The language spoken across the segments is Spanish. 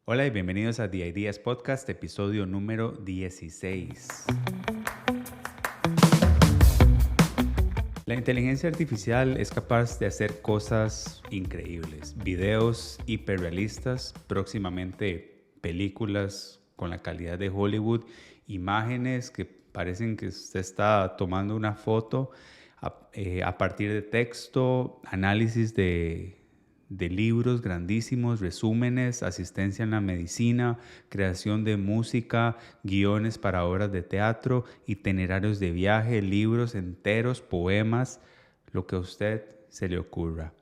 Hola y bienvenidos a The Ideas Podcast, episodio número 16. La inteligencia artificial es capaz de hacer cosas increíbles, videos hiperrealistas, próximamente películas con la calidad de Hollywood, imágenes que parecen que usted está tomando una foto a partir de texto, análisis de libros grandísimos, resúmenes, asistencia en la medicina, creación de música, guiones para obras de teatro, itinerarios de viaje, libros enteros, poemas, lo que a usted se le ocurra.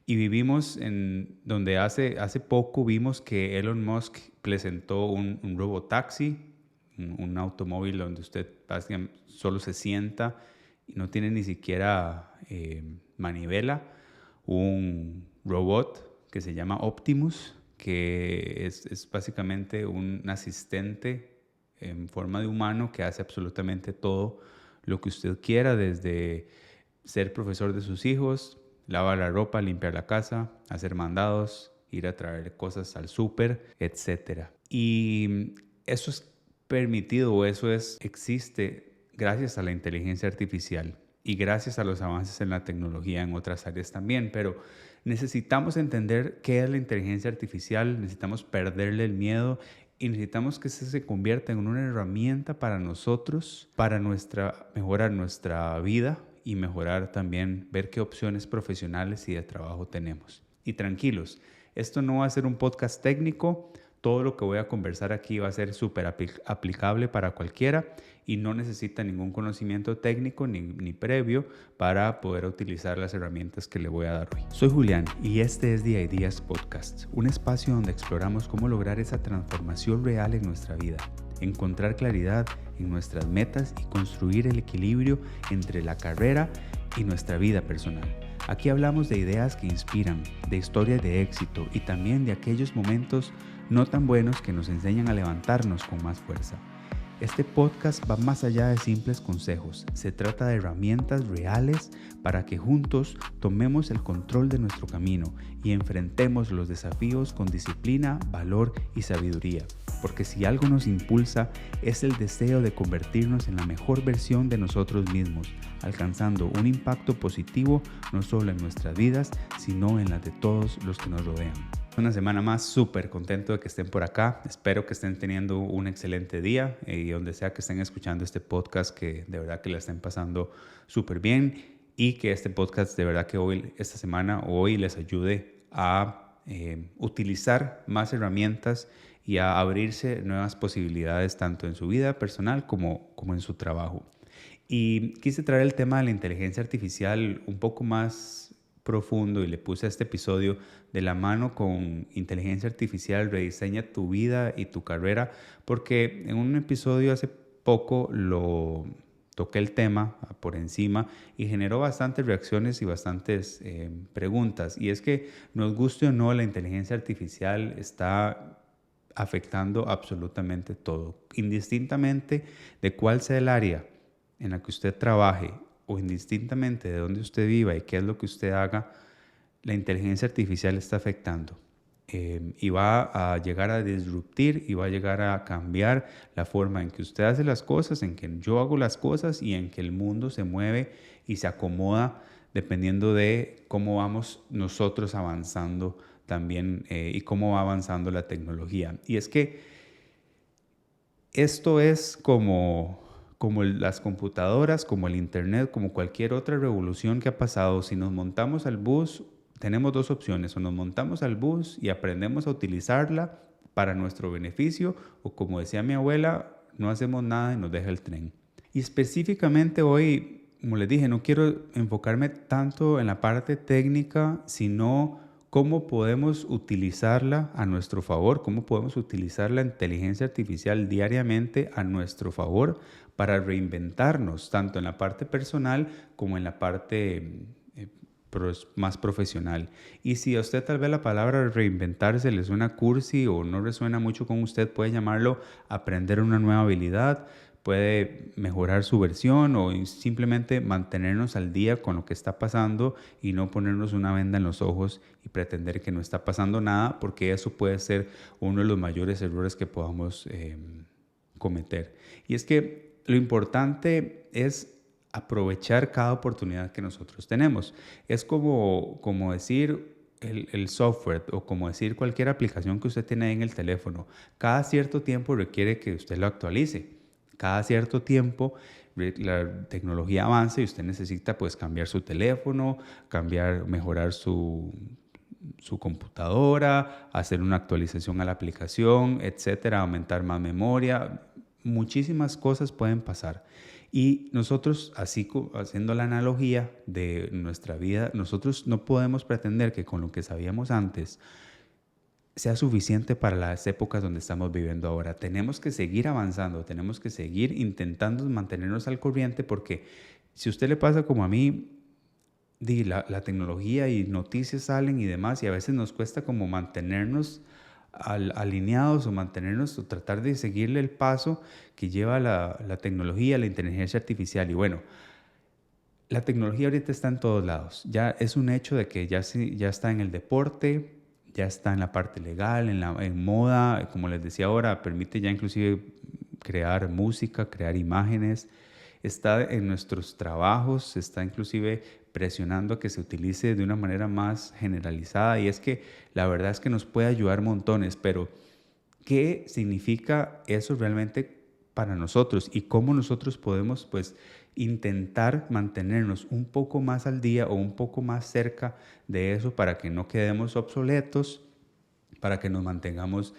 Y vivimos en donde hace poco vimos que Elon Musk presentó un robotaxi, un automóvil donde usted básicamente solo se sienta y no tiene ni siquiera manivela, un robot que se llama Optimus, que es básicamente un asistente en forma de humano que hace absolutamente todo lo que usted quiera, desde ser profesor de sus hijos, lavar la ropa, limpiar la casa, hacer mandados, ir a traer cosas al súper, etc. Y eso es permitido, o existe gracias a la inteligencia artificial y gracias a los avances en la tecnología en otras áreas también, pero necesitamos entender qué es la inteligencia artificial, necesitamos perderle el miedo y necesitamos que se convierta en una herramienta para nosotros, para mejorar nuestra vida y mejorar también, ver qué opciones profesionales y de trabajo tenemos. Y tranquilos, esto no va a ser un podcast técnico, todo lo que voy a conversar aquí va a ser súper aplicable para cualquiera y no necesita ningún conocimiento técnico ni previo para poder utilizar las herramientas que le voy a dar hoy. Soy Julián y este es The Ideas Podcast, un espacio donde exploramos cómo lograr esa transformación real en nuestra vida, encontrar claridad en nuestras metas y construir el equilibrio entre la carrera y nuestra vida personal. Aquí hablamos de ideas que inspiran, de historias de éxito y también de aquellos momentos no tan buenos que nos enseñan a levantarnos con más fuerza. Este podcast va más allá de simples consejos, se trata de herramientas reales para que juntos tomemos el control de nuestro camino y enfrentemos los desafíos con disciplina, valor y sabiduría. Porque si algo nos impulsa es el deseo de convertirnos en la mejor versión de nosotros mismos, alcanzando un impacto positivo no solo en nuestras vidas, sino en las de todos los que nos rodean. Una semana más, súper contento de que estén por acá. Espero que estén teniendo un excelente día y donde sea que estén escuchando este podcast, que de verdad que la estén pasando súper bien y que este podcast de verdad que esta semana les ayude a utilizar más herramientas y a abrirse nuevas posibilidades tanto en su vida personal como en su trabajo. Y quise traer el tema de la inteligencia artificial un poco más profundo y le puse a este episodio de la mano con inteligencia artificial, rediseña tu vida y tu carrera, porque en un episodio hace poco lo toqué el tema por encima y generó bastantes reacciones y bastantes preguntas. Y es que nos guste o no, la inteligencia artificial está afectando absolutamente todo, indistintamente de cuál sea el área en la que usted trabaje o indistintamente de dónde usted viva y qué es lo que usted haga, la inteligencia artificial está afectando y va a llegar a disruptir y va a llegar a cambiar la forma en que usted hace las cosas, en que yo hago las cosas y en que el mundo se mueve y se acomoda dependiendo de cómo vamos nosotros avanzando también y cómo va avanzando la tecnología. Y es que esto es como las computadoras, como el internet, como cualquier otra revolución que ha pasado. Si nos montamos al bus, tenemos dos opciones: o nos montamos al bus y aprendemos a utilizarla para nuestro beneficio, o como decía mi abuela, no hacemos nada y nos deja el tren. Y específicamente hoy, como les dije, no quiero enfocarme tanto en la parte técnica, sino cómo podemos utilizarla a nuestro favor, cómo podemos utilizar la inteligencia artificial diariamente a nuestro favor para reinventarnos, tanto en la parte personal como en la parte más profesional. Y si a usted tal vez la palabra reinventarse le suena cursi o no resuena mucho con usted, puede llamarlo aprender una nueva habilidad, puede mejorar su versión o simplemente mantenernos al día con lo que está pasando y no ponernos una venda en los ojos y pretender que no está pasando nada, porque eso puede ser uno de los mayores errores que podamos cometer. Y es que lo importante es aprovechar cada oportunidad que nosotros tenemos. Es como decir el software o como decir cualquier aplicación que usted tiene en el teléfono. Cada cierto tiempo requiere que usted lo actualice. Cada cierto tiempo la tecnología avanza y usted necesita pues cambiar su teléfono, mejorar su computadora, hacer una actualización a la aplicación, etcétera, aumentar más memoria. Muchísimas cosas pueden pasar. Y nosotros, así haciendo la analogía de nuestra vida, nosotros no podemos pretender que con lo que sabíamos antes sea suficiente para las épocas donde estamos viviendo ahora. Tenemos que seguir avanzando, tenemos que seguir intentando mantenernos al corriente, porque si a usted le pasa como a mí, la tecnología y noticias salen y demás, y a veces nos cuesta como mantenernos alineados o mantenernos o tratar de seguirle el paso que lleva la tecnología, la inteligencia artificial. Y bueno, la tecnología ahorita está en todos lados. Ya es un hecho de que ya está en el deporte, ya está en la parte legal, en moda, como les decía ahora, permite ya inclusive crear música, crear imágenes, está en nuestros trabajos, está inclusive presionando a que se utilice de una manera más generalizada, y es que la verdad es que nos puede ayudar montones, pero ¿qué significa eso realmente para nosotros y cómo nosotros podemos pues intentar mantenernos un poco más al día o un poco más cerca de eso para que no quedemos obsoletos, para que nos mantengamos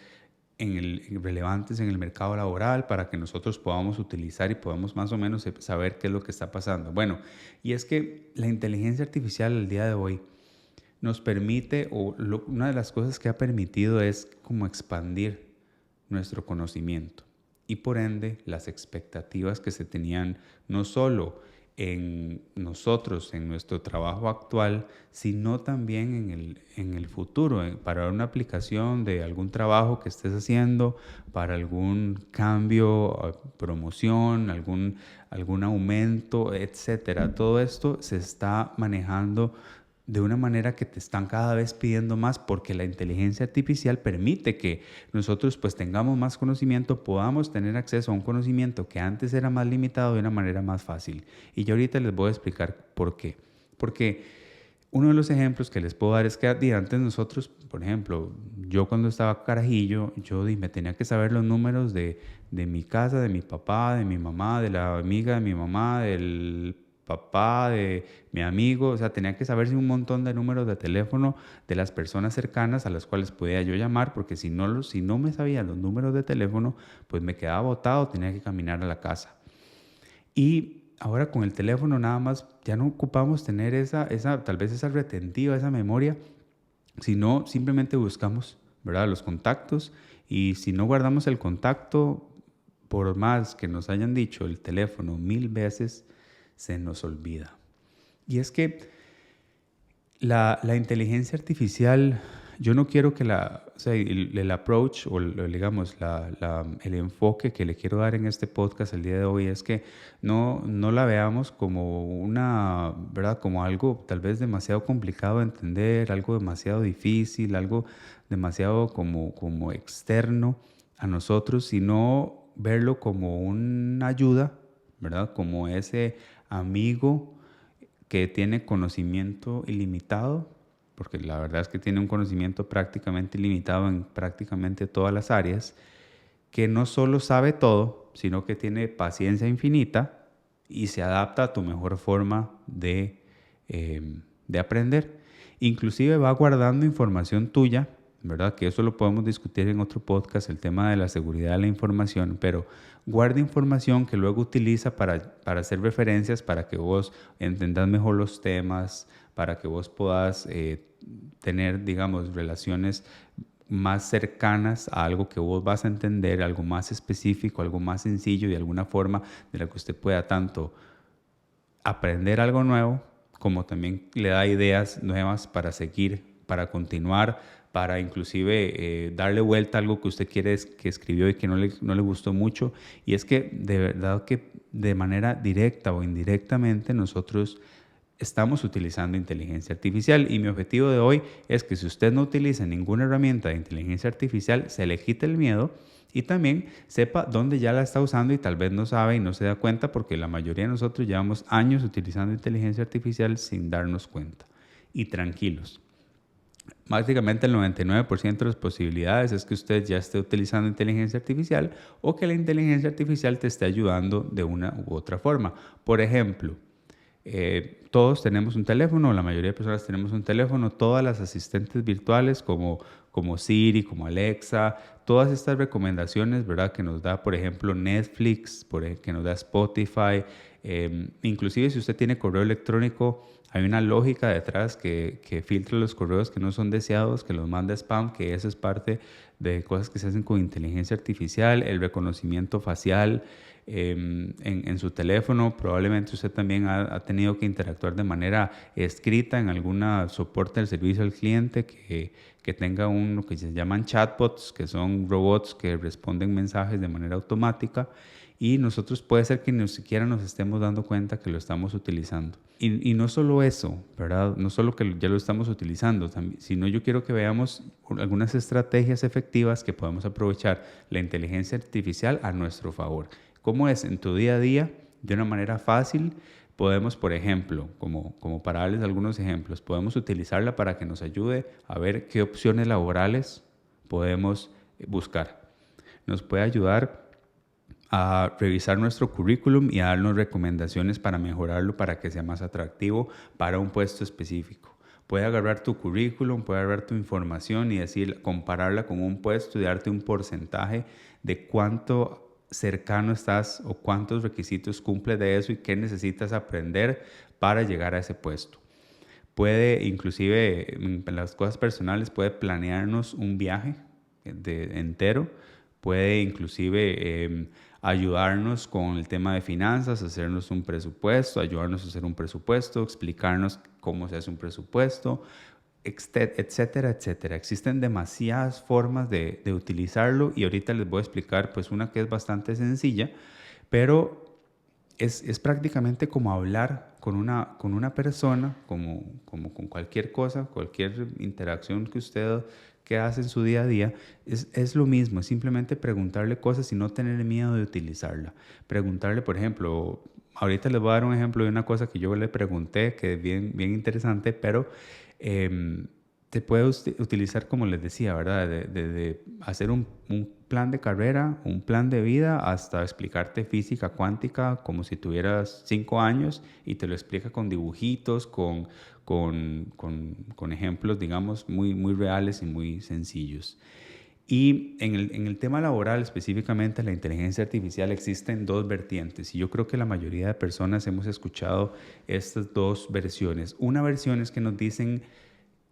relevantes en el mercado laboral, para que nosotros podamos utilizar y podamos más o menos saber qué es lo que está pasando? Bueno, y es que la inteligencia artificial al día de hoy nos permite, una de las cosas que ha permitido es como expandir nuestro conocimiento y por ende las expectativas que se tenían no solo en nosotros, en nuestro trabajo actual, sino también en el futuro, para una aplicación de algún trabajo que estés haciendo, para algún cambio, promoción, algún aumento, etcétera. Todo esto se está manejando de una manera que te están cada vez pidiendo más, porque la inteligencia artificial permite que nosotros pues tengamos más conocimiento, podamos tener acceso a un conocimiento que antes era más limitado de una manera más fácil. Y yo ahorita les voy a explicar por qué. Porque uno de los ejemplos que les puedo dar es que antes nosotros, por ejemplo, yo cuando estaba carajillo, yo me tenía que saber los números de mi casa, de mi papá, de mi mamá, de la amiga de mi mamá, del papá, de mi amigo. O sea, tenía que saberse un montón de números de teléfono de las personas cercanas a las cuales podía yo llamar, porque si no me sabía los números de teléfono, pues me quedaba botado, tenía que caminar a la casa. Y ahora con el teléfono nada más ya no ocupamos tener tal vez esa retentiva, esa memoria, sino simplemente buscamos, ¿verdad?, los contactos, y si no guardamos el contacto, por más que nos hayan dicho el teléfono 1000 veces, se nos olvida. Y es que la inteligencia artificial, yo no quiero que el approach o digamos el enfoque que le quiero dar en este podcast el día de hoy es que no la veamos como ¿verdad?, como algo tal vez demasiado complicado de entender, algo demasiado difícil, algo demasiado como externo a nosotros, sino verlo como una ayuda, ¿verdad?, como ese amigo que tiene conocimiento ilimitado, porque la verdad es que tiene un conocimiento prácticamente ilimitado en prácticamente todas las áreas, que no solo sabe todo, sino que tiene paciencia infinita y se adapta a tu mejor forma de aprender. Inclusive va guardando información tuya, ¿verdad?, que eso lo podemos discutir en otro podcast, el tema de la seguridad de la información, pero guarda información que luego utiliza para hacer referencias, para que vos entendas mejor los temas, para que vos puedas tener, digamos, relaciones más cercanas a algo que vos vas a entender, algo más específico, algo más sencillo, de alguna forma de la que usted pueda tanto aprender algo nuevo, como también le da ideas nuevas para seguir, para continuar, para inclusive darle vuelta a algo que usted quiere que escribió y que no le gustó mucho. Y es que de verdad que de manera directa o indirectamente nosotros estamos utilizando inteligencia artificial, y mi objetivo de hoy es que si usted no utiliza ninguna herramienta de inteligencia artificial, se le quite el miedo y también sepa dónde ya la está usando y tal vez no sabe y no se da cuenta, porque la mayoría de nosotros llevamos años utilizando inteligencia artificial sin darnos cuenta. Y tranquilos, prácticamente el 99% de las posibilidades es que usted ya esté utilizando inteligencia artificial o que la inteligencia artificial te esté ayudando de una u otra forma. Por ejemplo, todos tenemos un teléfono, la mayoría de personas tenemos un teléfono, todas las asistentes virtuales como Siri, como Alexa, todas estas recomendaciones, ¿verdad? Que nos da, por ejemplo, Netflix, que nos da Spotify, inclusive si usted tiene correo electrónico, hay una lógica detrás que filtra los correos que no son deseados, que los manda spam, que eso es parte de cosas que se hacen con inteligencia artificial, el reconocimiento facial en su teléfono. Probablemente usted también ha tenido que interactuar de manera escrita en alguna soporte del servicio al cliente que tenga lo que se llaman chatbots, que son robots que responden mensajes de manera automática. Y nosotros puede ser que ni siquiera nos estemos dando cuenta que lo estamos utilizando. Y no solo eso, ¿verdad? No solo que ya lo estamos utilizando, sino yo quiero que veamos algunas estrategias efectivas que podemos aprovechar la inteligencia artificial a nuestro favor. ¿Cómo es en tu día a día? De una manera fácil, podemos, por ejemplo, como para darles algunos ejemplos, podemos utilizarla para que nos ayude a ver qué opciones laborales podemos buscar. Nos puede ayudar a revisar nuestro currículum y a darnos recomendaciones para mejorarlo, para que sea más atractivo para un puesto específico. Puede agarrar tu currículum, puede agarrar tu información y compararla con un puesto y darte un porcentaje de cuánto cercano estás o cuántos requisitos cumple de eso y qué necesitas aprender para llegar a ese puesto. Puede, inclusive en las cosas personales, puede planearnos un viaje entero. Puede inclusive ayudarnos con el tema de finanzas, hacernos un presupuesto, ayudarnos a hacer un presupuesto, explicarnos cómo se hace un presupuesto, etcétera, etcétera. Existen demasiadas formas de utilizarlo y ahorita les voy a explicar pues una que es bastante sencilla, pero es prácticamente como hablar con una persona, como con cualquier cosa, cualquier interacción que hace en su día a día, es lo mismo, es simplemente preguntarle cosas y no tener miedo de utilizarla. Preguntarle, por ejemplo, ahorita les voy a dar un ejemplo de una cosa que yo le pregunté, que es bien, bien interesante, pero te puede utilizar, como les decía, ¿verdad? De hacer un plan de carrera, un plan de vida, hasta explicarte física cuántica como si tuvieras 5 años y te lo explica con dibujitos, con ejemplos, digamos, muy, muy reales y muy sencillos. Y en el tema laboral, específicamente la inteligencia artificial, existen dos vertientes y yo creo que la mayoría de personas hemos escuchado estas dos versiones. Una versión es que nos dicen: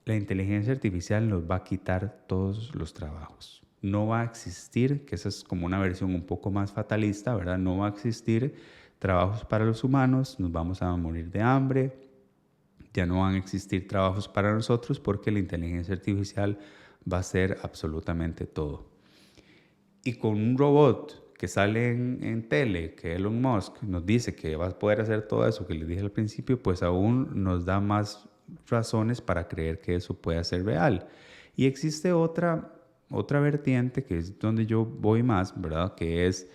la inteligencia artificial nos va a quitar todos los trabajos. No va a existir, que esa es como una versión un poco más fatalista, ¿verdad? No va a existir trabajos para los humanos, nos vamos a morir de hambre, ya no van a existir trabajos para nosotros porque la inteligencia artificial va a hacer absolutamente todo. Y con un robot que sale en tele, que Elon Musk nos dice que va a poder hacer todo eso que les dije al principio, pues aún nos da más razones para creer que eso puede ser real. Y existe otra vertiente, que es donde yo voy más, ¿verdad? Que es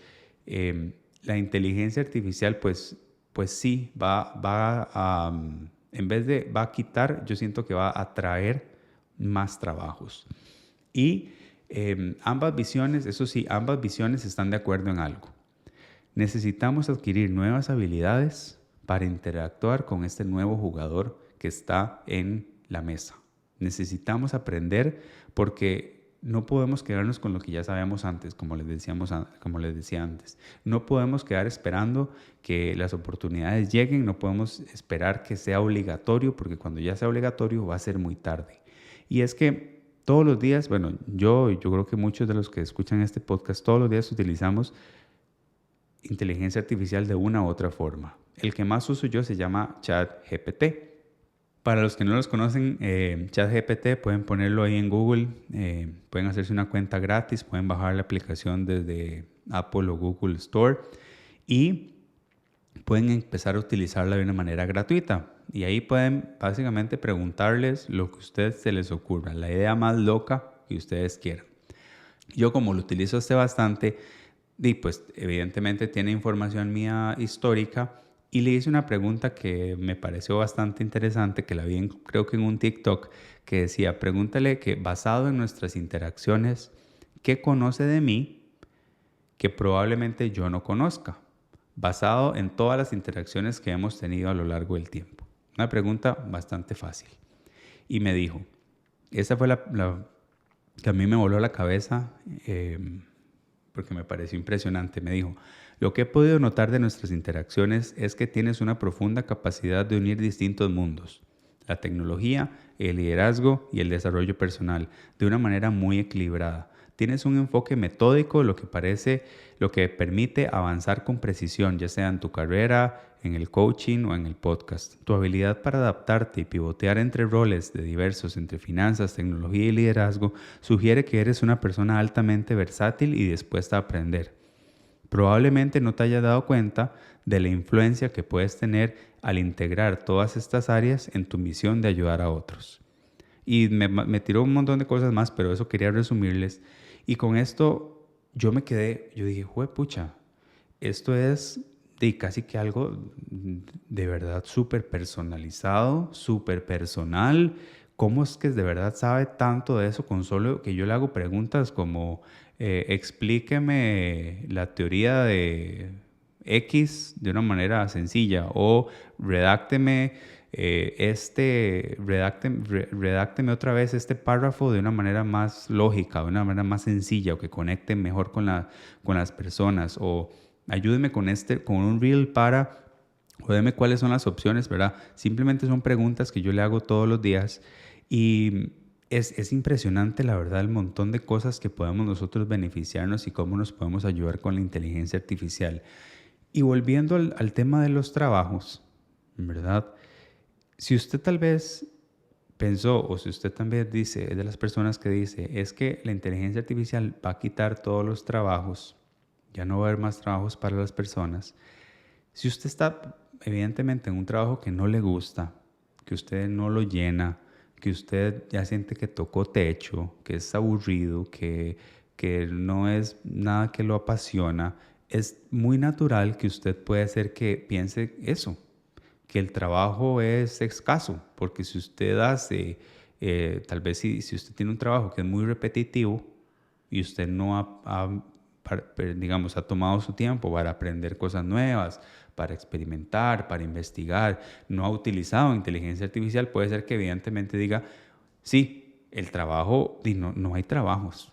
la inteligencia artificial, pues sí, va a, va a quitar, yo siento que va a atraer más trabajos. Y ambas visiones, eso sí, ambas visiones están de acuerdo en algo. Necesitamos adquirir nuevas habilidades para interactuar con este nuevo jugador que está en la mesa. Necesitamos aprender porque no podemos quedarnos con lo que ya sabemos antes, como les decía antes. No podemos quedar esperando que las oportunidades lleguen, no podemos esperar que sea obligatorio, porque cuando ya sea obligatorio va a ser muy tarde. Y es que todos los días, bueno, yo creo que muchos de los que escuchan este podcast, todos los días utilizamos inteligencia artificial de una u otra forma. El que más uso yo se llama ChatGPT. Para los que no los conocen, ChatGPT, pueden ponerlo ahí en Google, pueden hacerse una cuenta gratis, pueden bajar la aplicación desde Apple o Google Store y pueden empezar a utilizarla de una manera gratuita. Y ahí pueden básicamente preguntarles lo que a ustedes se les ocurra, la idea más loca que ustedes quieran. Yo como lo utilizo bastante, y pues evidentemente tiene información mía histórica, y le hice una pregunta que me pareció bastante interesante, que la vi creo que en un TikTok, que decía, pregúntale que basado en nuestras interacciones, ¿qué conoce de mí que probablemente yo no conozca? Basado en todas las interacciones que hemos tenido a lo largo del tiempo. Una pregunta bastante fácil. Y me dijo, esa fue la que a mí me voló la cabeza, porque me pareció impresionante. Me dijo, lo que he podido notar de nuestras interacciones es que tienes una profunda capacidad de unir distintos mundos, la tecnología, el liderazgo y el desarrollo personal, de una manera muy equilibrada. Tienes un enfoque metódico, lo que permite avanzar con precisión, ya sea en tu carrera, en el coaching o en el podcast. Tu habilidad para adaptarte y pivotear entre roles entre finanzas, tecnología y liderazgo, sugiere que eres una persona altamente versátil y dispuesta a aprender. Probablemente no te hayas dado cuenta de la influencia que puedes tener al integrar todas estas áreas en tu misión de ayudar a otros. Y me tiró un montón de cosas más, pero eso quería resumirles. Y con esto yo dije, juepucha, esto es de casi que algo de verdad súper personalizado, súper personal. ¿Cómo es que de verdad sabe tanto de eso con solo que yo le hago preguntas como explíqueme la teoría de X de una manera sencilla o redácteme redácteme otra vez este párrafo de una manera más lógica, de una manera más sencilla o que conecte mejor con las personas, o ayúdeme con un reel o deme cuáles son las opciones, ¿verdad? Simplemente son preguntas que yo le hago todos los días y es impresionante, la verdad, el montón de cosas que podemos nosotros beneficiarnos y cómo nos podemos ayudar con la inteligencia artificial. Y volviendo al tema de los trabajos, ¿verdad? Si usted tal vez pensó, o si usted también dice, es de las personas que dice, es que la inteligencia artificial va a quitar todos los trabajos, ya no va a haber más trabajos para las personas. Si usted está evidentemente en un trabajo que no le gusta, que usted no lo llena, que usted ya siente que tocó techo, que es aburrido, que no es nada que lo apasiona, es muy natural que usted pueda hacer que piense eso, que el trabajo es escaso, porque si usted hace, tal vez si usted tiene un trabajo que es muy repetitivo y usted no ha tomado su tiempo para aprender cosas nuevas, para experimentar, para investigar, no ha utilizado inteligencia artificial, puede ser que evidentemente diga, sí, el trabajo, no hay trabajos,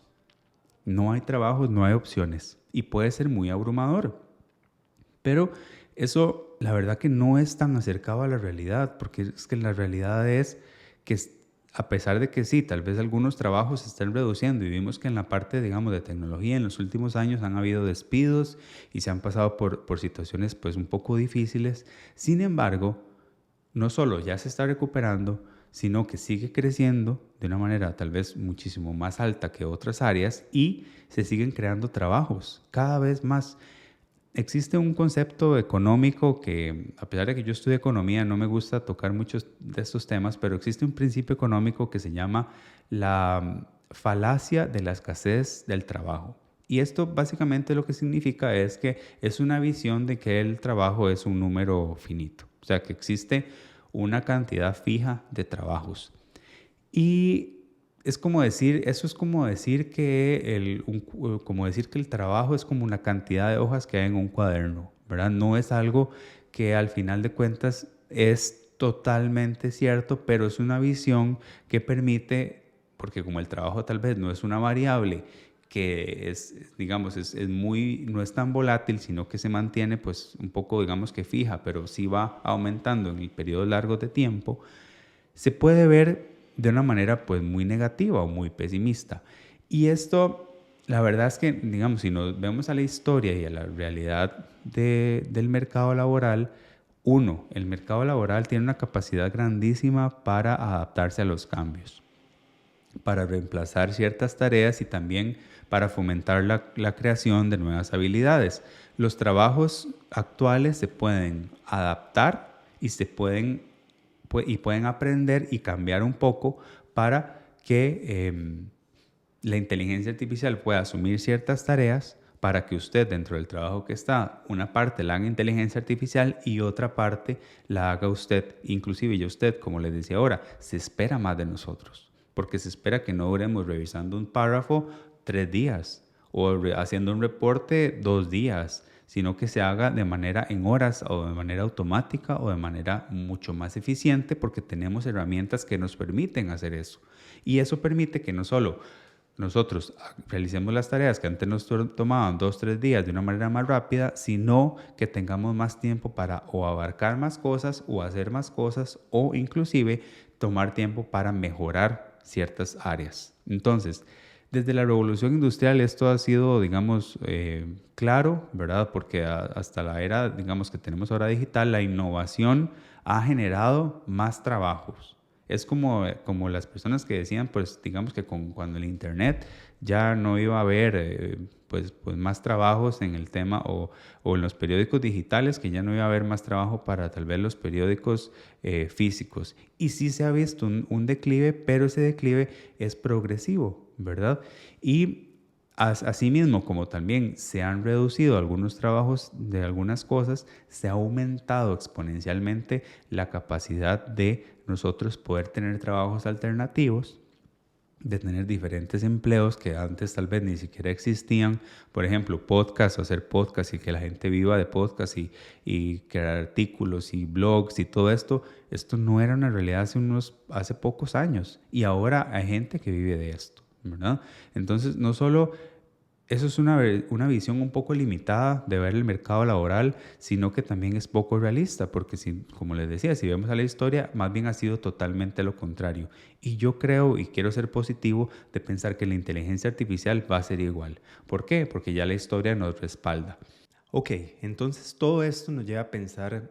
no hay opciones y puede ser muy abrumador. Pero eso, la verdad que no es tan acercado a la realidad, porque es que la realidad es que a pesar de que sí, tal vez algunos trabajos se están reduciendo y vimos que en la parte, digamos, de tecnología en los últimos años han habido despidos y se han pasado por situaciones pues un poco difíciles. Sin embargo, no solo ya se está recuperando, sino que sigue creciendo de una manera tal vez muchísimo más alta que otras áreas y se siguen creando trabajos cada vez más. Existe un concepto económico que, a pesar de que yo estudio economía, no me gusta tocar muchos de estos temas, pero existe un principio económico que se llama la falacia de la escasez del trabajo. Y esto básicamente lo que significa es que es una visión de que el trabajo es un número finito, o sea, que existe una cantidad fija de trabajos. Y eso es como decir que el trabajo es como una cantidad de hojas que hay en un cuaderno, ¿verdad? No es algo que al final de cuentas es totalmente cierto, pero es una visión que permite, porque como el trabajo tal vez no es una variable que no es tan volátil, sino que se mantiene pues un poco, digamos que fija, pero sí va aumentando en el periodo largo de tiempo, se puede ver de una manera pues muy negativa o muy pesimista. Y esto, la verdad es que, digamos, si nos vemos a la historia y a la realidad del mercado laboral, Uno, el mercado laboral tiene una capacidad grandísima para adaptarse a los cambios, para reemplazar ciertas tareas y también para fomentar la creación de nuevas habilidades. Los trabajos actuales se pueden adaptar y pueden aprender y cambiar un poco para que la inteligencia artificial puede asumir ciertas tareas para que usted dentro del trabajo que está, una parte la haga inteligencia artificial y otra parte la haga usted. Inclusive ya usted, como les decía ahora, se espera más de nosotros, porque se espera que no duremos revisando un párrafo 3 días o haciendo un reporte 2 días, sino que se haga de manera en horas o de manera automática o de manera mucho más eficiente porque tenemos herramientas que nos permiten hacer eso. Y eso permite que no solo nosotros realicemos las tareas que antes nos tomaban 2, 3 días de una manera más rápida, sino que tengamos más tiempo para o abarcar más cosas o hacer más cosas o inclusive tomar tiempo para mejorar ciertas áreas. Entonces, desde la revolución industrial esto ha sido, digamos, claro, ¿verdad? Porque hasta la era, digamos, que tenemos ahora digital, la innovación ha generado más trabajos. Es como las personas que decían, pues digamos que cuando el Internet ya no iba a haber pues más trabajos en el tema o en los periódicos digitales, que ya no iba a haber más trabajo para tal vez los periódicos físicos. Y sí se ha visto un declive, pero ese declive es progresivo, ¿verdad? Y asimismo, como también se han reducido algunos trabajos de algunas cosas, se ha aumentado exponencialmente la capacidad de nosotros poder tener trabajos alternativos, de tener diferentes empleos que antes tal vez ni siquiera existían. Por ejemplo, podcast, hacer podcast y que la gente viva de podcast y crear artículos y blogs y todo esto. Esto no era una realidad hace pocos años y ahora hay gente que vive de esto, ¿verdad? Entonces, no solo eso es una visión un poco limitada de ver el mercado laboral, sino que también es poco realista, porque si, como les decía, si vemos a la historia, más bien ha sido totalmente lo contrario. Y yo creo y quiero ser positivo de pensar que la inteligencia artificial va a ser igual. ¿Por qué? Porque ya la historia nos respalda. Ok, entonces todo esto nos lleva a pensar,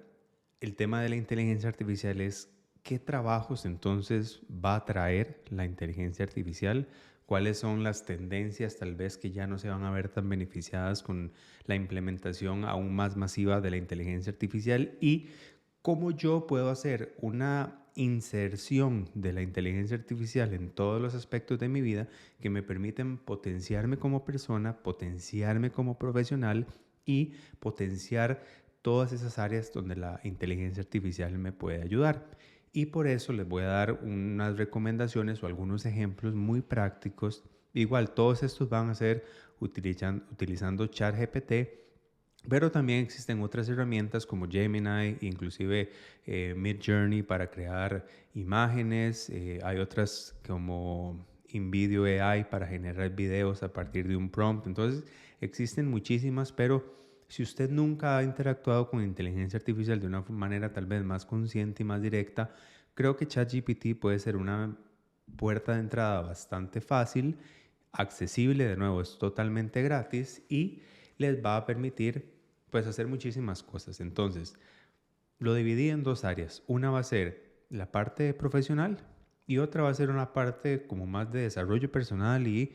el tema de la inteligencia artificial es qué trabajos entonces va a traer la inteligencia artificial, cuáles son las tendencias tal vez que ya no se van a ver tan beneficiadas con la implementación aún más masiva de la inteligencia artificial y cómo yo puedo hacer una inserción de la inteligencia artificial en todos los aspectos de mi vida que me permiten potenciarme como persona, potenciarme como profesional y potenciar todas esas áreas donde la inteligencia artificial me puede ayudar. Y por eso les voy a dar unas recomendaciones o algunos ejemplos muy prácticos. Igual, todos estos van a ser utilizando ChatGPT, pero también existen otras herramientas como Gemini, inclusive Midjourney para crear imágenes. Hay otras como InVideo AI para generar videos a partir de un prompt. Entonces, existen muchísimas, pero si usted nunca ha interactuado con inteligencia artificial de una manera tal vez más consciente y más directa, creo que ChatGPT puede ser una puerta de entrada bastante fácil, accesible, de nuevo, es totalmente gratis y les va a permitir pues hacer muchísimas cosas. Entonces, lo dividí en dos áreas. Una va a ser la parte profesional y otra va a ser una parte como más de desarrollo personal y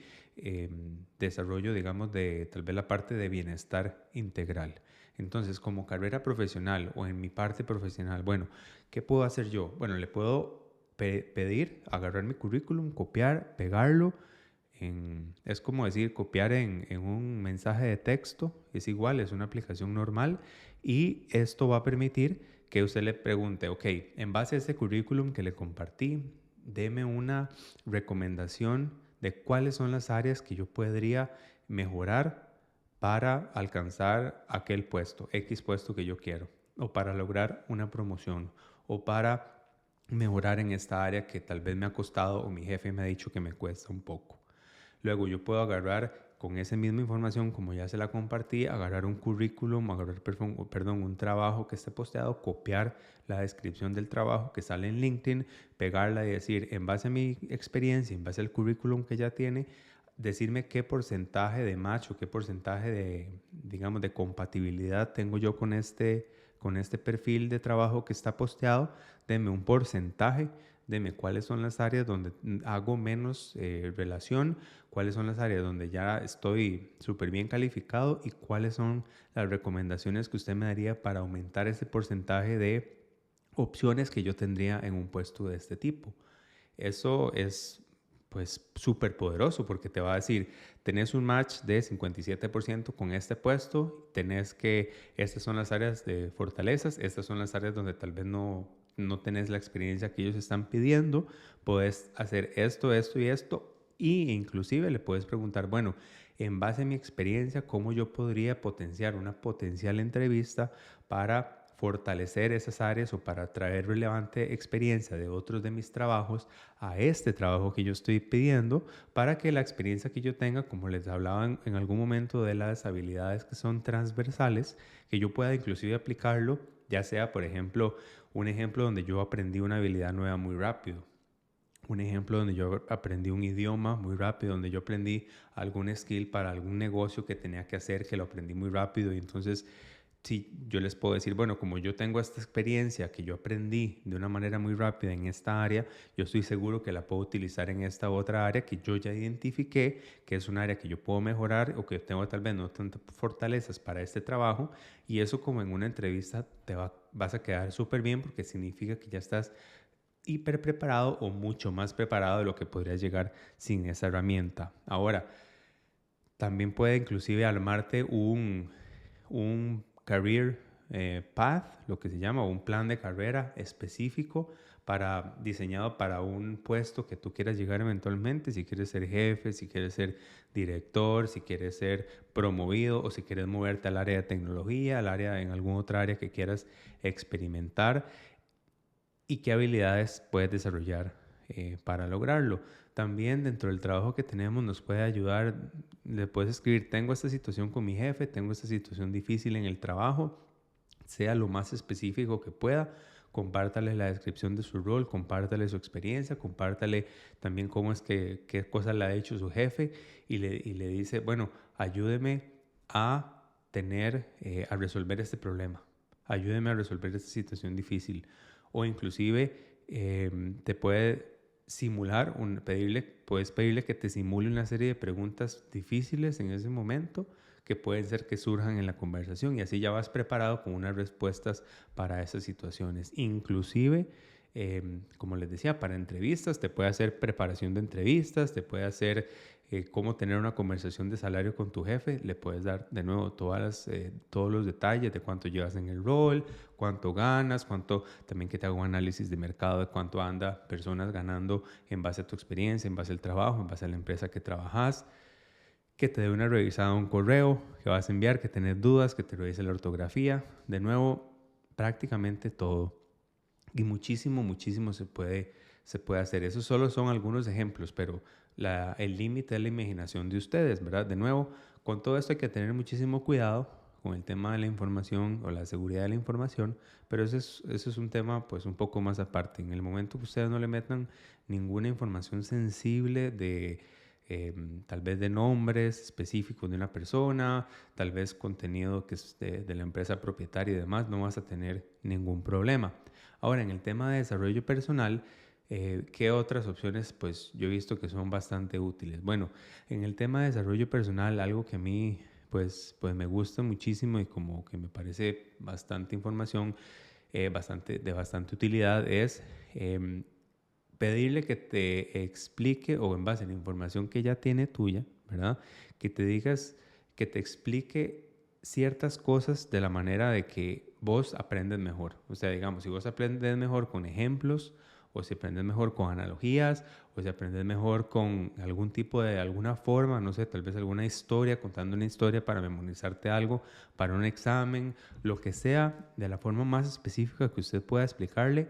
desarrollo, digamos, de tal vez la parte de bienestar integral. Entonces, como carrera profesional o en mi parte profesional, bueno, ¿qué puedo hacer yo? Bueno, le puedo pedir, agarrar mi currículum, copiar, pegarlo. Es como decir, copiar en un mensaje de texto, es igual, es una aplicación normal y esto va a permitir que usted le pregunte, ok, en base a este currículum que le compartí, deme una recomendación de cuáles son las áreas que yo podría mejorar para alcanzar aquel puesto, X puesto que yo quiero, o para lograr una promoción, o para mejorar en esta área que tal vez me ha costado o mi jefe me ha dicho que me cuesta un poco. Luego yo puedo agarrar con esa misma información, como ya se la compartí, agarrar un currículum, agarrar, un trabajo que esté posteado, copiar la descripción del trabajo que sale en LinkedIn, pegarla y decir, en base a mi experiencia, en base al currículum que ya tiene, decirme qué porcentaje de match o qué porcentaje de, digamos, de compatibilidad tengo yo con con este perfil de trabajo que está posteado, deme un porcentaje, deme cuáles son las áreas donde hago menos relación, cuáles son las áreas donde ya estoy súper bien calificado y cuáles son las recomendaciones que usted me daría para aumentar ese porcentaje de opciones que yo tendría en un puesto de este tipo. Eso es pues súper poderoso porque te va a decir, tenés un match de 57% con este puesto, estas son las áreas de fortalezas, estas son las áreas donde tal vez no tenés la experiencia que ellos están pidiendo, puedes hacer esto, esto y esto, y inclusive le puedes preguntar, bueno, en base a mi experiencia, ¿cómo yo podría potenciar una potencial entrevista para fortalecer esas áreas o para traer relevante experiencia de otros de mis trabajos a este trabajo que yo estoy pidiendo, para que la experiencia que yo tenga, como les hablaba en algún momento de las habilidades que son transversales, que yo pueda inclusive aplicarlo, ya sea, por ejemplo, un ejemplo donde yo aprendí una habilidad nueva muy rápido, un ejemplo donde yo aprendí un idioma muy rápido, donde yo aprendí algún skill para algún negocio que tenía que hacer, que lo aprendí muy rápido y entonces sí, yo les puedo decir, bueno, como yo tengo esta experiencia que yo aprendí de una manera muy rápida en esta área, yo estoy seguro que la puedo utilizar en esta otra área que yo ya identifiqué, que es un área que yo puedo mejorar o que tengo tal vez no tantas fortalezas para este trabajo, y eso como en una entrevista vas a quedar súper bien porque significa que ya estás hiper preparado o mucho más preparado de lo que podrías llegar sin esa herramienta. Ahora, también puede inclusive armarte un career path, lo que se llama, un plan de carrera específico diseñado para un puesto que tú quieras llegar eventualmente, si quieres ser jefe, si quieres ser director, si quieres ser promovido o si quieres moverte al área de tecnología, en alguna otra área que quieras experimentar y qué habilidades puedes desarrollar para lograrlo. También dentro del trabajo que tenemos nos puede ayudar, le puedes escribir, tengo esta situación con mi jefe, tengo esta situación difícil en el trabajo, sea lo más específico que pueda, compártale la descripción de su rol, compártale su experiencia, compártale también qué cosas le ha hecho su jefe y le dice, bueno, ayúdeme a a resolver este problema, ayúdeme a resolver esta situación difícil. O inclusive te puede puedes pedirle que te simule una serie de preguntas difíciles en ese momento que pueden ser que surjan en la conversación y así ya vas preparado con unas respuestas para esas situaciones. Inclusive, como les decía, para entrevistas, te puede hacer preparación de entrevistas, te puede hacer cómo tener una conversación de salario con tu jefe, le puedes dar de nuevo todos los detalles de cuánto llevas en el rol, cuánto ganas, también que te haga un análisis de mercado de cuánto anda personas ganando en base a tu experiencia, en base al trabajo, en base a la empresa que trabajas, que te dé una revisada a un correo que vas a enviar, que tenés dudas, que te revise la ortografía, de nuevo, prácticamente todo. Y muchísimo, muchísimo se puede hacer. Esos solo son algunos ejemplos, pero el límite es la imaginación de ustedes, ¿verdad? De nuevo, con todo esto hay que tener muchísimo cuidado con el tema de la información o la seguridad de la información, pero ese es un tema pues un poco más aparte. En el momento que ustedes no le metan ninguna información sensible tal vez de nombres específicos de una persona, tal vez contenido que es de la empresa propietaria y demás, no vas a tener ningún problema. Ahora, en el tema de desarrollo personal, ¿qué otras opciones? Pues yo he visto que son bastante útiles. Bueno, en el tema de desarrollo personal, algo que a mí pues me gusta muchísimo y como que me parece bastante información, de bastante utilidad es pedirle que te explique o en base a la información que ya tiene tuya, ¿verdad? Que te explique ciertas cosas de la manera de que vos aprendes mejor. O sea, digamos, si vos aprendes mejor con ejemplos, o si aprendes mejor con analogías, o si aprendes mejor con alguna forma, no sé, tal vez alguna historia, contando una historia para memorizarte algo, para un examen, lo que sea, de la forma más específica que usted pueda explicarle,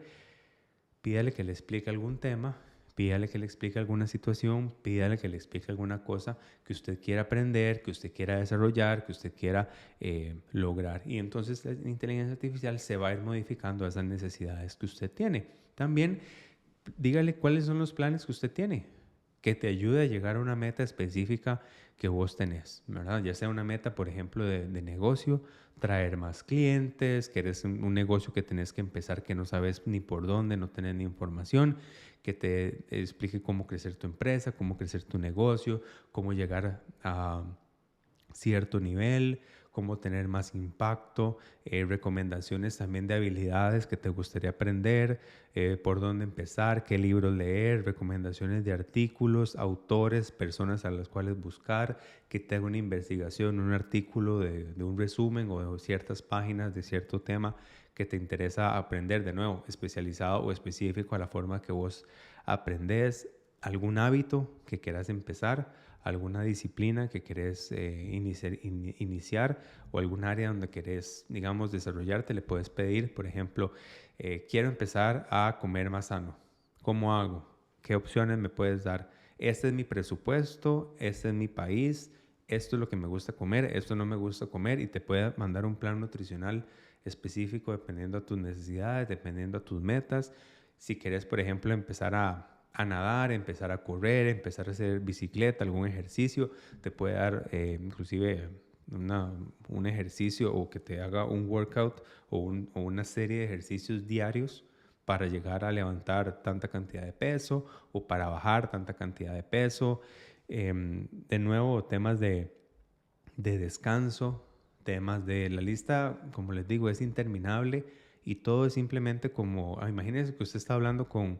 pídale que le explique algún tema, pídale que le explique alguna situación, pídale que le explique alguna cosa que usted quiera aprender, que usted quiera desarrollar, que usted quiera lograr. Y entonces la inteligencia artificial se va a ir modificando a esas necesidades que usted tiene. También dígale cuáles son los planes que usted tiene, que te ayude a llegar a una meta específica que vos tenés, ¿verdad? Ya sea una meta, por ejemplo, de negocio, traer más clientes, que eres un negocio que tenés que empezar que no sabes ni por dónde, no tenés ni información, que te explique cómo crecer tu empresa, cómo crecer tu negocio, cómo llegar a cierto nivel, cómo tener más impacto, recomendaciones también de habilidades que te gustaría aprender, por dónde empezar, qué libros leer, recomendaciones de artículos, autores, personas a las cuales buscar, que te haga una investigación, un artículo de un resumen o de ciertas páginas de cierto tema que te interesa aprender, de nuevo, especializado o específico a la forma que vos aprendés, algún hábito que quieras empezar, alguna disciplina que querés iniciar o algún área donde querés, digamos, desarrollarte, le puedes pedir, por ejemplo, quiero empezar a comer más sano. ¿Cómo hago? ¿Qué opciones me puedes dar? Este es mi presupuesto, este es mi país, esto es lo que me gusta comer, esto no me gusta comer, y te puede mandar un plan nutricional específico dependiendo a tus necesidades, dependiendo a tus metas. Si querés, por ejemplo, empezar a nadar, empezar a correr, empezar a hacer bicicleta, algún ejercicio, te puede dar inclusive un ejercicio o que te haga un workout o una serie de ejercicios diarios para llegar a levantar tanta cantidad de peso o para bajar tanta cantidad de peso. De nuevo, temas de descanso, temas de la lista, como les digo, es interminable y todo es simplemente como, imagínense que usted está hablando con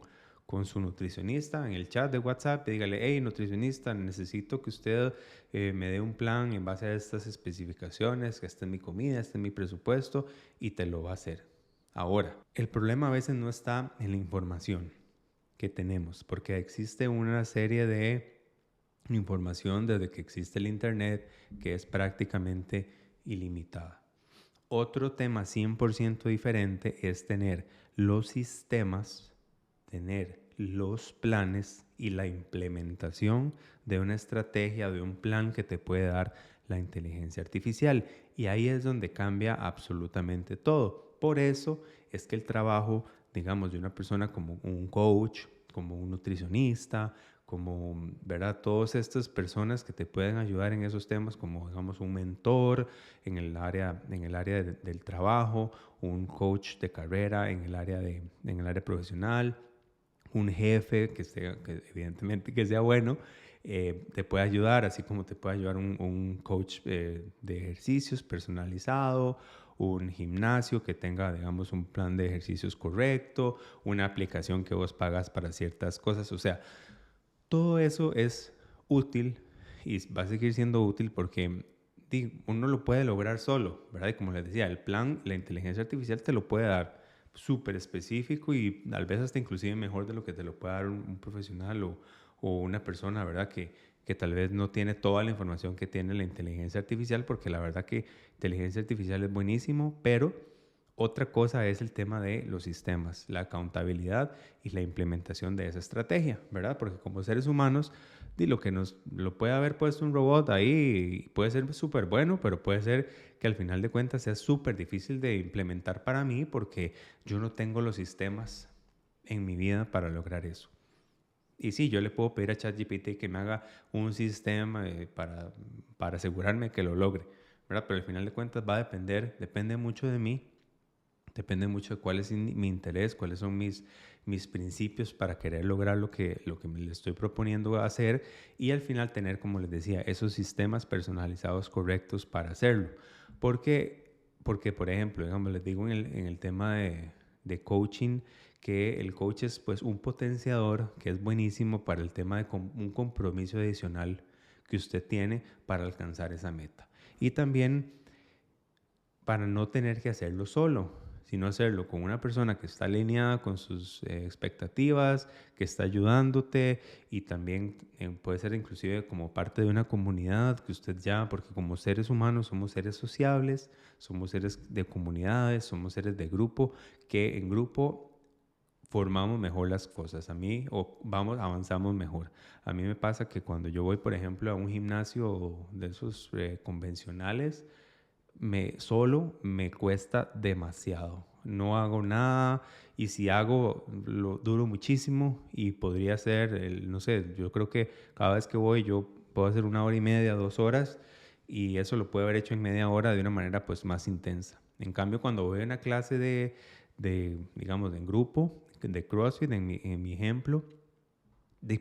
su nutricionista en el chat de WhatsApp y dígale, hey, nutricionista, necesito que usted me dé un plan en base a estas especificaciones, que esta es mi comida, este es mi presupuesto, y te lo va a hacer. Ahora, el problema a veces no está en la información que tenemos, porque existe una serie de información desde que existe el Internet que es prácticamente ilimitada. Otro tema 100% diferente es tener los sistemas, tener los planes y la implementación de una estrategia, de un plan que te puede dar la inteligencia artificial. Y ahí es donde cambia absolutamente todo. Por eso es que el trabajo, digamos, de una persona como un coach, como un nutricionista, como, ¿verdad? Todas estas personas que te pueden ayudar en esos temas, como, digamos, un mentor en el área del trabajo, un coach de carrera en el área profesional, un jefe que evidentemente que sea bueno, te puede ayudar, así como te puede ayudar un coach de ejercicios personalizado, un gimnasio que tenga, digamos, un plan de ejercicios correcto, una aplicación que vos pagas para ciertas cosas. O sea, todo eso es útil y va a seguir siendo útil porque uno lo puede lograr solo, ¿verdad? Y como les decía, el plan, la inteligencia artificial te lo puede dar súper específico y tal vez hasta inclusive mejor de lo que te lo puede dar un profesional o una persona, ¿verdad? Que tal vez no tiene toda la información que tiene la inteligencia artificial, porque la verdad que inteligencia artificial es buenísimo, pero otra cosa es el tema de los sistemas, la accountabilidad y la implementación de esa estrategia, ¿verdad? Porque como seres humanos, lo que nos lo puede haber puesto un robot ahí, puede ser súper bueno, pero puede ser que al final de cuentas sea súper difícil de implementar para mí porque yo no tengo los sistemas en mi vida para lograr eso. Y sí, yo le puedo pedir a ChatGPT que me haga un sistema para asegurarme que lo logre, ¿verdad? Pero al final de cuentas va a depende mucho de mí. Depende mucho de cuál es mi interés, cuáles son mis principios para querer lograr lo que me le estoy proponiendo hacer y al final tener, como les decía, esos sistemas personalizados correctos para hacerlo. Porque por ejemplo, digamos, les digo en el tema de coaching, que el coach es pues un potenciador que es buenísimo para el tema de un compromiso adicional que usted tiene para alcanzar esa meta. Y también para no tener que hacerlo solo, sino hacerlo con una persona que está alineada con sus expectativas, que está ayudándote y también puede ser inclusive como parte de una comunidad que usted ya, porque como seres humanos somos seres sociables, somos seres de comunidades, somos seres de grupo, que en grupo formamos mejor las cosas. Avanzamos mejor. A mí me pasa que cuando yo voy, por ejemplo, a un gimnasio de esos convencionales, solo me cuesta demasiado. No hago nada y si hago, lo duro muchísimo y podría ser, no sé, yo creo que cada vez que voy yo puedo hacer 1 hora y media, 2 horas, y eso lo puedo haber hecho en media hora de una manera pues más intensa. En cambio, cuando voy a una clase digamos, en grupo, de CrossFit, en mi ejemplo,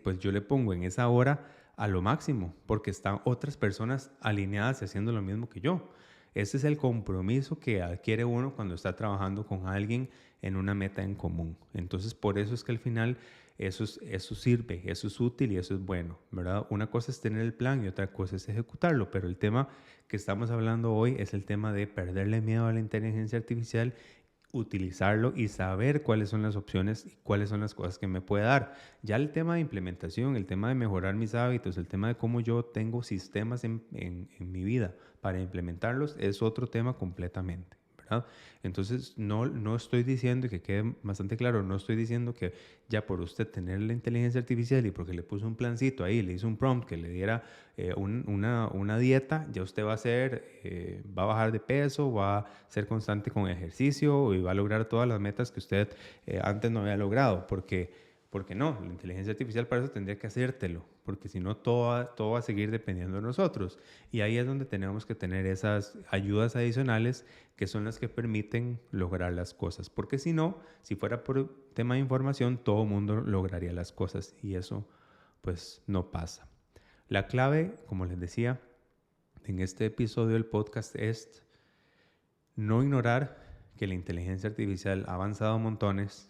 pues yo le pongo en esa hora a lo máximo, porque están otras personas alineadas y haciendo lo mismo que yo. Ese es el compromiso que adquiere uno cuando está trabajando con alguien en una meta en común. Entonces, por eso es que al final eso sirve, eso es útil y eso es bueno, ¿verdad? Una cosa es tener el plan y otra cosa es ejecutarlo, pero el tema que estamos hablando hoy es el tema de perderle miedo a la inteligencia artificial, utilizarlo y saber cuáles son las opciones y cuáles son las cosas que me puede dar. Ya el tema de implementación, el tema de mejorar mis hábitos, el tema de cómo yo tengo sistemas en mi vida para implementarlos es otro tema completamente, ¿verdad? Entonces, no estoy diciendo, y que quede bastante claro, no estoy diciendo que ya por usted tener la inteligencia artificial y porque le puso un plancito ahí, le hizo un prompt que le diera una dieta, ya usted va a bajar de peso, va a ser constante con ejercicio y va a lograr todas las metas que usted antes no había logrado, porque no, la inteligencia artificial para eso tendría que hacértelo, porque si no todo va a seguir dependiendo de nosotros. Y ahí es donde tenemos que tener esas ayudas adicionales que son las que permiten lograr las cosas, porque si no, si fuera por tema de información, todo el mundo lograría las cosas y eso pues no pasa. La clave, como les decía, en este episodio del podcast es no ignorar que la inteligencia artificial ha avanzado montones.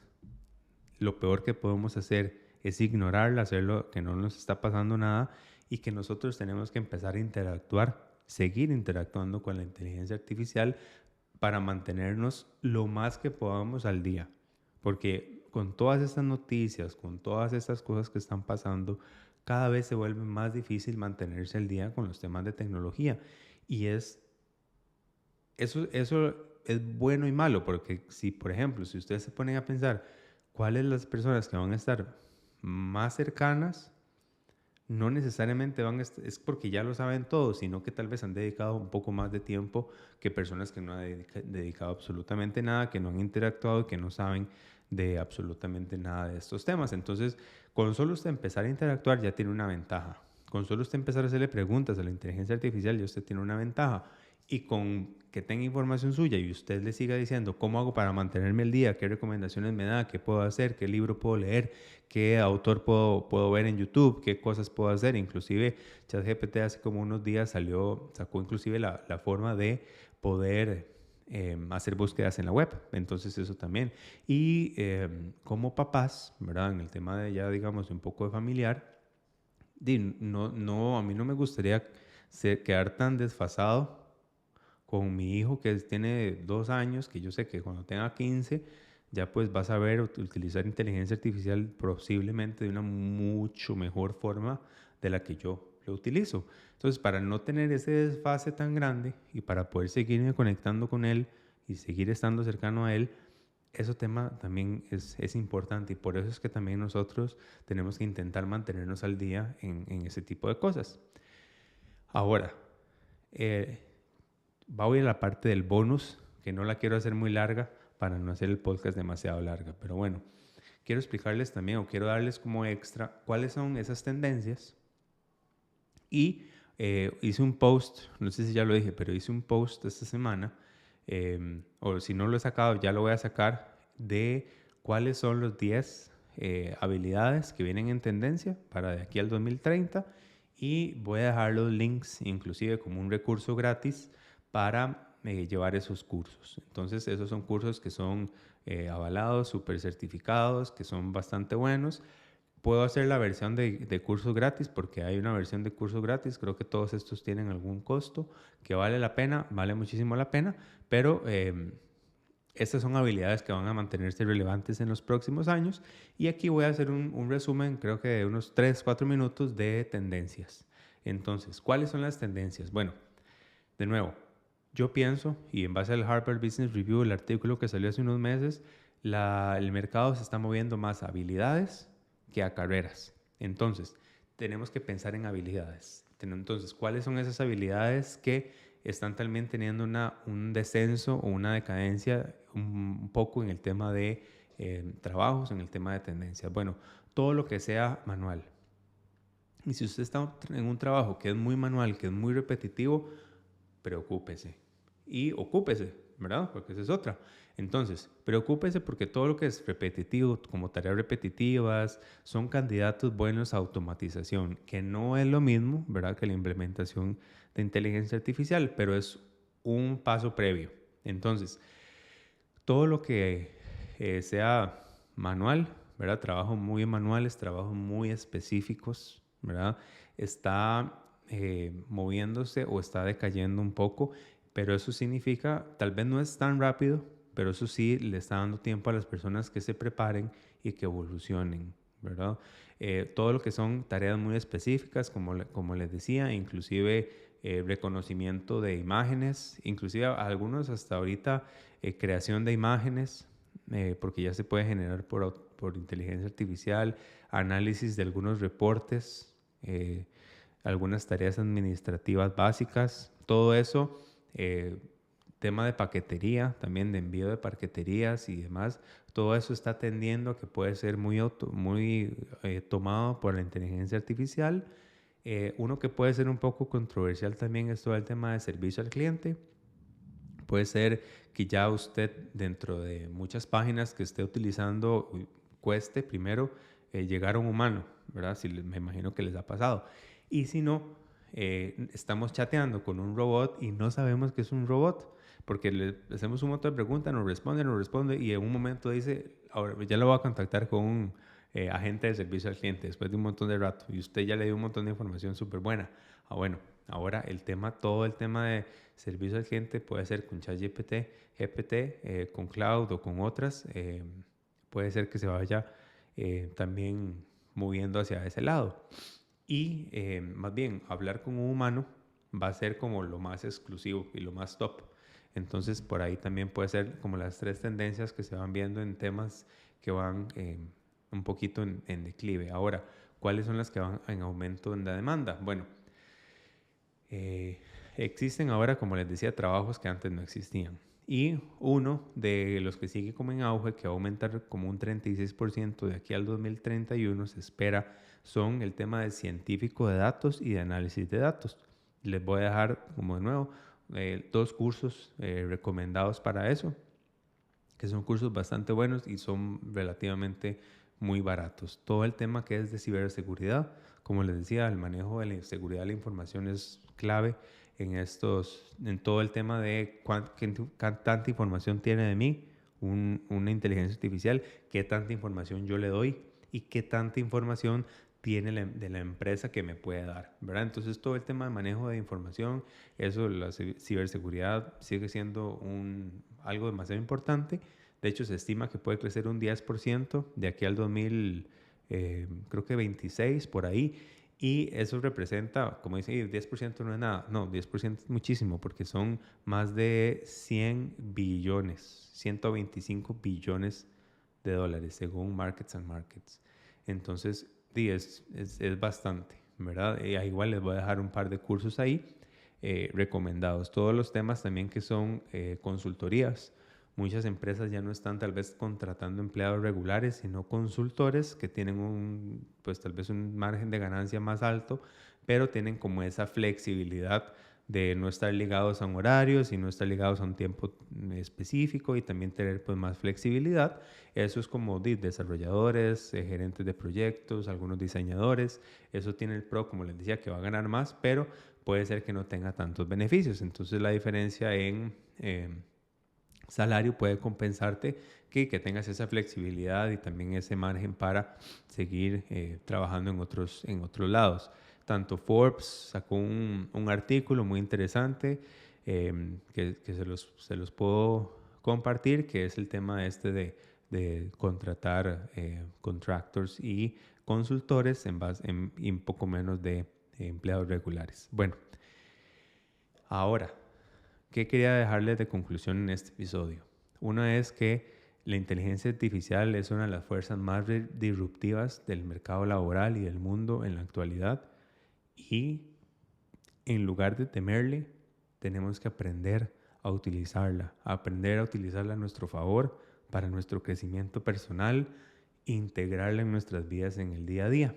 Lo peor que podemos hacer es ignorarla, hacerlo que no nos está pasando nada y que nosotros tenemos que empezar a interactuar, seguir interactuando con la inteligencia artificial para mantenernos lo más que podamos al día. Porque con todas estas noticias, con todas estas cosas que están pasando, cada vez se vuelve más difícil mantenerse al día con los temas de tecnología. Y eso es bueno y malo, porque si, por ejemplo, si ustedes se ponen a pensar cuáles las personas que van a estar más cercanas, no necesariamente es porque ya lo saben todo, sino que tal vez han dedicado un poco más de tiempo que personas que no han dedicado absolutamente nada, que no han interactuado, que no saben de absolutamente nada de estos temas. Entonces, con solo usted empezar a interactuar ya tiene una ventaja. Con solo usted empezar a hacerle preguntas a la inteligencia artificial ya usted tiene una ventaja. Y con que tenga información suya y usted le siga diciendo cómo hago para mantenerme al día, qué recomendaciones me da, qué puedo hacer, qué libro puedo leer, qué autor puedo ver en YouTube, qué cosas puedo hacer. Inclusive ChatGPT hace como unos días sacó inclusive la forma de poder hacer búsquedas en la web. Entonces eso también. Y como papás, ¿verdad? En el tema de ya digamos un poco de familiar, a mí no me gustaría quedar tan desfasado con mi hijo que tiene 2 años, que yo sé que cuando tenga 15 ya pues vas a ver utilizar inteligencia artificial posiblemente de una mucho mejor forma de la que yo lo utilizo. Entonces, para no tener ese desfase tan grande y para poder seguirme conectando con él y seguir estando cercano a él, ese tema también es importante y por eso es que también nosotros tenemos que intentar mantenernos al día en ese tipo de cosas. Ahora, voy a la parte del bonus, que no la quiero hacer muy larga para no hacer el podcast demasiado larga, pero bueno, quiero explicarles también o quiero darles como extra cuáles son esas tendencias y hice un post, no sé si ya lo dije, pero hice un post esta semana, o si no lo he sacado, ya lo voy a sacar, de cuáles son los 10 habilidades que vienen en tendencia para de aquí al 2030 y voy a dejar los links inclusive como un recurso gratis para llevar esos cursos. Entonces esos son cursos que son avalados, súper certificados, que son bastante buenos. Puedo hacer la versión de cursos gratis porque hay una versión de cursos gratis. Creo que todos estos tienen algún costo que vale la pena, vale muchísimo la pena, pero estas son habilidades que van a mantenerse relevantes en los próximos años. Y aquí voy a hacer un resumen, creo que de unos 3-4 minutos de tendencias. Entonces, ¿cuáles son las tendencias? Bueno, de nuevo, yo pienso, y en base al Harvard Business Review, el artículo que salió hace unos meses, el mercado se está moviendo más a habilidades que a carreras. Entonces, tenemos que pensar en habilidades. Entonces, ¿cuáles son esas habilidades que están también teniendo un descenso o una decadencia un poco en el tema de trabajos, en el tema de tendencias? Bueno, todo lo que sea manual. Y si usted está en un trabajo que es muy manual, que es muy repetitivo, preocúpese y ocúpese, ¿verdad? Porque esa es otra. Entonces, preocúpese porque todo lo que es repetitivo, como tareas repetitivas, son candidatos buenos a automatización, que no es lo mismo, ¿verdad?, que la implementación de inteligencia artificial, pero es un paso previo. Entonces, todo lo que sea manual, ¿verdad? Trabajos muy manuales, trabajos muy específicos, ¿verdad? Está moviéndose o está decayendo un poco, pero eso significa, tal vez no es tan rápido, pero eso sí le está dando tiempo a las personas que se preparen y que evolucionen, ¿verdad? Todo lo que son tareas muy específicas, como les decía, inclusive reconocimiento de imágenes, inclusive algunos hasta ahorita creación de imágenes, porque ya se puede generar por inteligencia artificial, análisis de algunos reportes, algunas tareas administrativas básicas, todo eso, tema de paquetería, también de envío de paqueterías y demás, todo eso está tendiendo a que puede ser muy tomado por la inteligencia artificial. Uno que puede ser un poco controversial también es todo el tema de servicio al cliente. Puede ser que ya usted dentro de muchas páginas que esté utilizando cueste primero llegar a un humano, ¿verdad? Me imagino que les ha pasado. Y si no, estamos chateando con un robot y no sabemos que es un robot, porque le hacemos un montón de preguntas, nos responde y en un momento dice, ahora ya lo voy a contactar con un agente de servicio al cliente después de un montón de rato y usted ya le dio un montón de información súper buena. Bueno, ahora todo el tema de servicio al cliente puede ser con ChatGPT, GPT, con Cloud o con otras. Puede ser que se vaya también moviendo hacia ese lado. Y más bien, hablar con un humano va a ser como lo más exclusivo y lo más top. Entonces, por ahí también puede ser como las tres tendencias que se van viendo en temas que van un poquito en declive. Ahora, ¿cuáles son las que van en aumento en la demanda? Bueno, existen ahora, como les decía, trabajos que antes no existían. Y uno de los que sigue como en auge, que va a aumentar como un 36% de aquí al 2031, se espera, son el tema de científico de datos y de análisis de datos. Les voy a dejar, como de nuevo, dos cursos recomendados para eso, que son cursos bastante buenos y son relativamente muy baratos. Todo el tema que es de ciberseguridad, como les decía, el manejo de la seguridad de la información es clave en todo el tema de qué tanta información tiene de mí una inteligencia artificial, qué tanta información yo le doy y qué tanta información tiene de la empresa que me puede dar, ¿verdad? Entonces todo el tema de manejo de información, eso, la ciberseguridad sigue siendo algo demasiado importante. De hecho, se estima que puede crecer un 10% de aquí al 2000, creo que 26 por ahí. Y eso representa, como dicen, 10% no es nada. No, 10% es muchísimo porque son más de 100 billones, 125 billones de dólares según Markets and Markets. Entonces, sí, es bastante, ¿verdad? Igual les voy a dejar un par de cursos ahí recomendados. Todos los temas también que son consultorías. Muchas empresas ya no están tal vez contratando empleados regulares, sino consultores que tienen pues tal vez un margen de ganancia más alto, pero tienen como esa flexibilidad de no estar ligados a un horario, sino estar ligados a un tiempo específico y también tener pues más flexibilidad. Eso es como desarrolladores, gerentes de proyectos, algunos diseñadores. Eso tiene el pro, como les decía, que va a ganar más, pero puede ser que no tenga tantos beneficios. Entonces la diferencia en salario puede compensarte que tengas esa flexibilidad y también ese margen para seguir trabajando en otros lados. Tanto Forbes sacó un artículo muy interesante que se los puedo compartir, que es el tema este de contratar contractors y consultores en poco menos de empleados regulares. Bueno, ahora, ¿qué quería dejarles de conclusión en este episodio? Una es que la inteligencia artificial es una de las fuerzas más disruptivas del mercado laboral y del mundo en la actualidad y en lugar de temerle, tenemos que aprender a utilizarla a nuestro favor para nuestro crecimiento personal, integrarla en nuestras vidas en el día a día.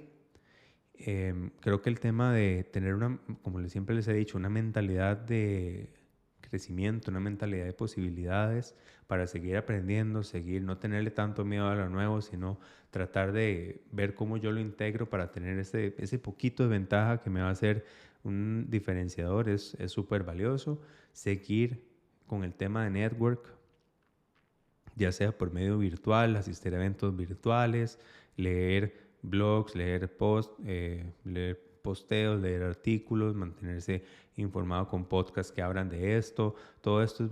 creo que el tema de tener como siempre les he dicho, una mentalidad de crecimiento, una mentalidad de posibilidades para seguir aprendiendo, no tenerle tanto miedo a lo nuevo, sino tratar de ver cómo yo lo integro para tener ese poquito de ventaja que me va a hacer un diferenciador, es súper valioso. Seguir con el tema de network, ya sea por medio virtual, asistir a eventos virtuales, leer blogs, leer posteos, leer artículos, mantenerse informado con podcasts que hablan de esto. Todo esto es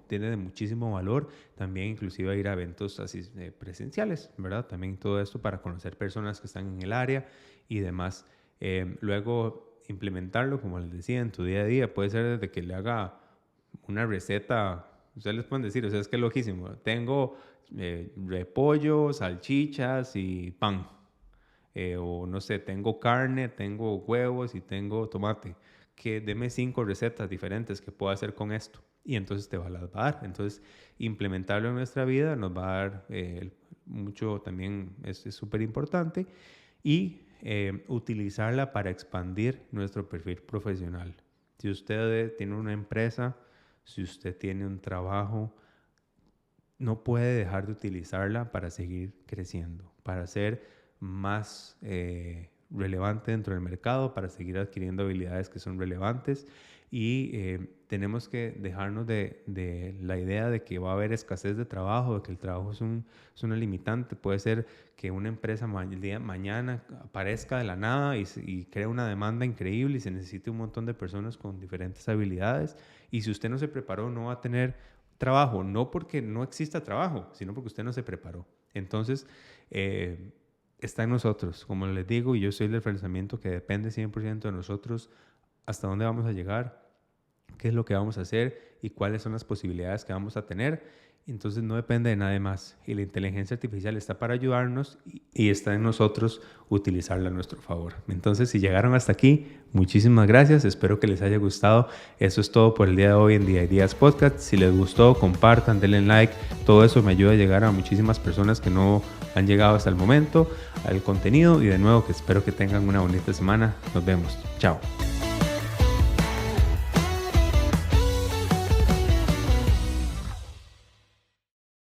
tiene de muchísimo valor. También inclusive ir a eventos así presenciales, ¿verdad? También todo esto para conocer personas que están en el área y demás. Luego implementarlo, como les decía, en tu día a día. Puede ser desde que le haga una receta. Ustedes les pueden decir, o sea, es que es loquísimo. Tengo repollo, salchichas y pan. O no sé, tengo carne, tengo huevos y tengo tomate. Que deme 5 recetas diferentes que puedo hacer con esto. Y entonces te las va a dar. Entonces, implementarlo en nuestra vida nos va a dar mucho también, es súper importante. Y utilizarla para expandir nuestro perfil profesional. Si usted tiene una empresa, si usted tiene un trabajo, no puede dejar de utilizarla para seguir creciendo, para ser más relevante dentro del mercado, para seguir adquiriendo habilidades que son relevantes. Y tenemos que dejarnos de la idea de que va a haber escasez de trabajo, de que el trabajo es una limitante. Puede ser que una empresa mañana aparezca de la nada y cree una demanda increíble y se necesite un montón de personas con diferentes habilidades. Y si usted no se preparó, no va a tener trabajo, no porque no exista trabajo, sino porque usted no se preparó. Entonces, está en nosotros, como les digo, y yo soy del pensamiento que depende 100% de nosotros hasta dónde vamos a llegar, qué es lo que vamos a hacer y cuáles son las posibilidades que vamos a tener. Entonces no depende de nadie más. Y la inteligencia artificial está para ayudarnos y está en nosotros utilizarla a nuestro favor. Entonces, si llegaron hasta aquí, muchísimas gracias. Espero que les haya gustado. Eso es todo por el día de hoy en Día Ideas Podcast. Si les gustó, compartan, denle like. Todo eso me ayuda a llegar a muchísimas personas que no han llegado hasta el momento al contenido. Y de nuevo, que espero que tengan una bonita semana. Nos vemos. Chao.